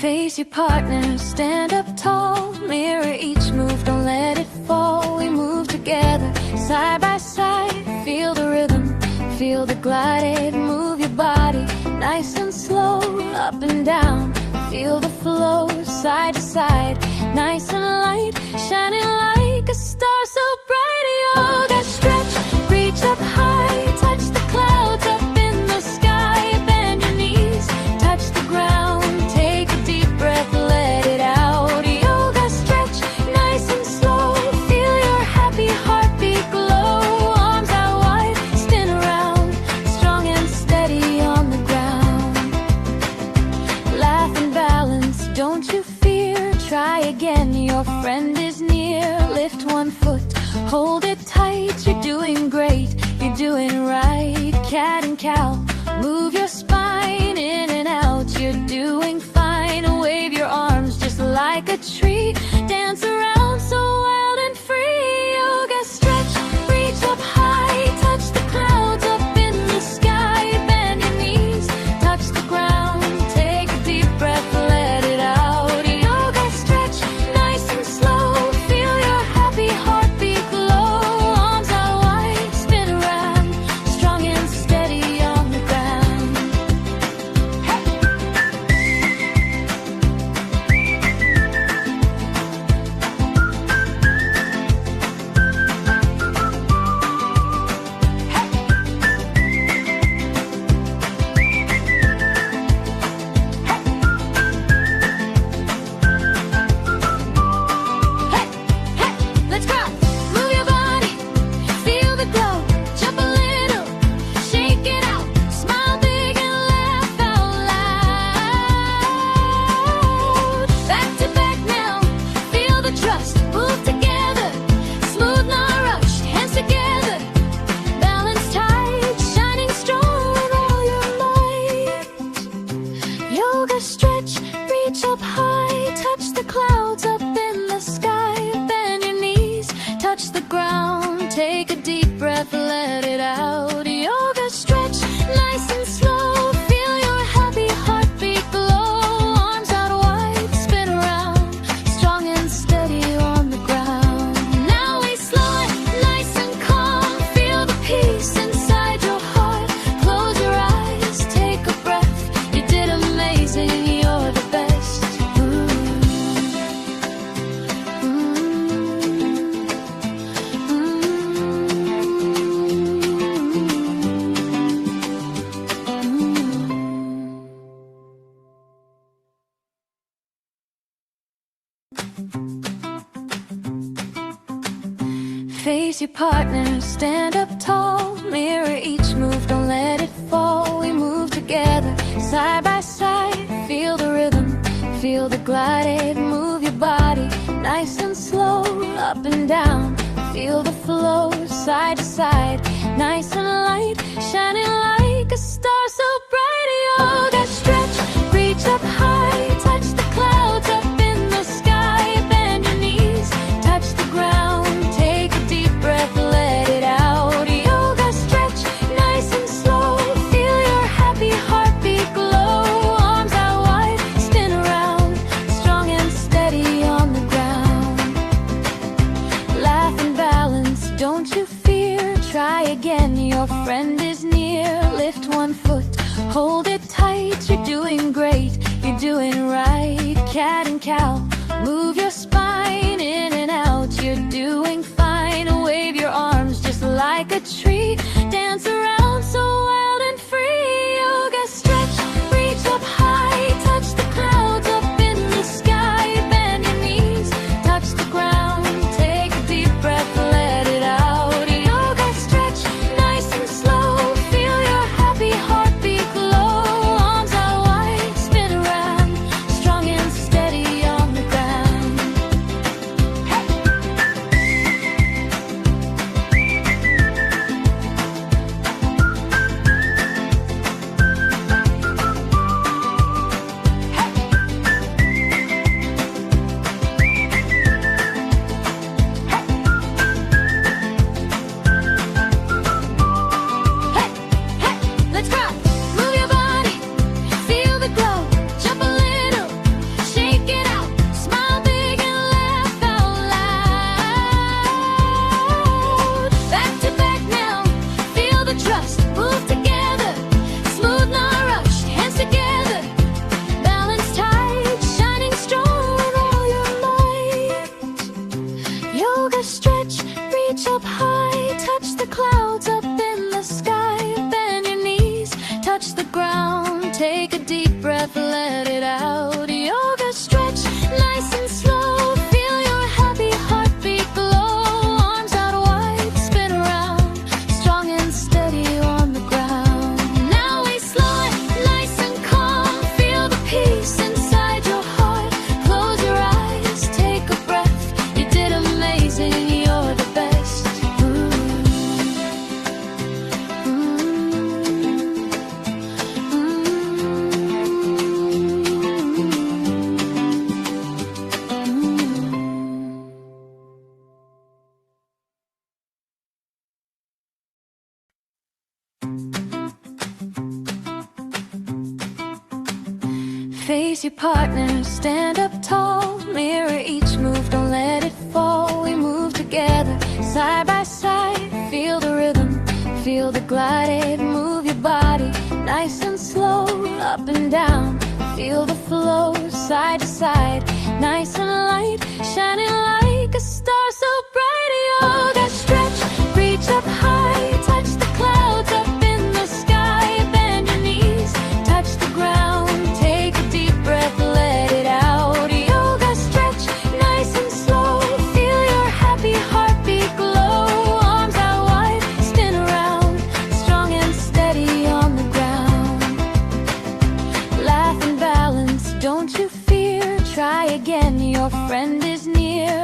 Face your partner, stand up tall. Mirror each move, don't let it fall. We move together, side by side. Feel the rhythm, feel the glide. Move your body, nice and slow. Up and down, feel the flow. Side to side, nice and light. Shining like a star so bright. Yoga stretch, reach up high. Touch the clouds up in the sky. Bend your knees, touch the ground. Take a deep breath, let it out. Yoga stretch, nice and slow. Feel your happy heartbeat glow. Arms out wide, spin around. Strong and steady on the ground. Laugh and balance, don't you fear. Try again, your friend is near. Lift one foot, hold it tight. You're doing great, you're doing right. Cat and cow, move your spine in and out. You're doing fine. Wave your arms just like a tree. Dance around so wild and free. Yoga stretch, reach up high. Touch the clouds up in the sky. Bend your knees, touch the ground. Take a deep breath, let it out. Yoga stretch, nice and slow. Feel your happy heartbeat glow. Arms out wide, spin around. Strong and steady on the ground. Let's go! Move your body, feel the glow. Jump a little, shake it out. Smile big and laugh out loud. Back to back now, feel the trust. Move together, smooth, not rushed. Hands together, balance tight. Shining strong with all your might. Yoga stretch, reach up high. Touch the clouds up in the sky. Bend your knees, touch the ground. Take a deep breath, let it out. Yoga stretch, nice and slow. Feel your happy heartbeat glow. Arms out wide, spin around. Strong and steady on the ground. Now we slow it, nice and calm. Feel the peace inside your heart. Close your eyes, take a breath. You did amazing, you're the best. Face your partner, stand up tall. Mirror each move, don't let it fall. We move together, side by side. Feel the rhythm, feel the glide. Move your body, nice and slow. Up and down, feel the flow. Side to side, nice and light. Shining like a star so bright. Yoga stretch, reach up high. Touch the clouds up in the sky. Bend your knees, touch the ground. Take a deep breath, let it out. Yoga stretch, nice and slow. Feel your happy heartbeat glow. Arms out wide, spin around. Strong and steady on the ground. Laugh and balance, don't you fear. Try again, your friend is near. Lift one foot, hold it tight. You're doing great, you're doing right. Cat and cow, move your spine in and out. You're doing fine. Wave your arms just like a tree. Dance around so wild and free. Yoga stretch, reach up high. Touch the clouds up in the sky. Bend your knees, touch the ground. Take a deep breath, let it out. Yoga stretch, nice and slow. Feel your happy heartbeat glow. Arms out wide, spin around. Strong and steady on touch the ground. Take a deep breath, let it out. Yoga stretch, nice and slow. Feel your happy heartbeat glow. Arms out wide, spin around. Strong and steady on the ground. Now we slow it, nice and calm. Feel the peace inside your heart. Close your eyes, take a breath. You did amazing, you're the best. Face your partner, stand up tall. Mirror each move, don't let it fall. We move together, side by side. Feel the rhythm, feel the glide. Move your body, nice and slow. Up and down, feel the flow. Side to side, nice and light. Shining like a star so bright. Yoga stretch, reach up high. Touch the clouds up in the sky. Bend your knees, touch the ground. Take a deep breath, let it out. Yoga stretch, nice and slow. Feel your happy heartbeat glow. Arms out wide, spin around. Strong and steady on the ground. Laugh and balance, don't you fear. Try again, your friend is near.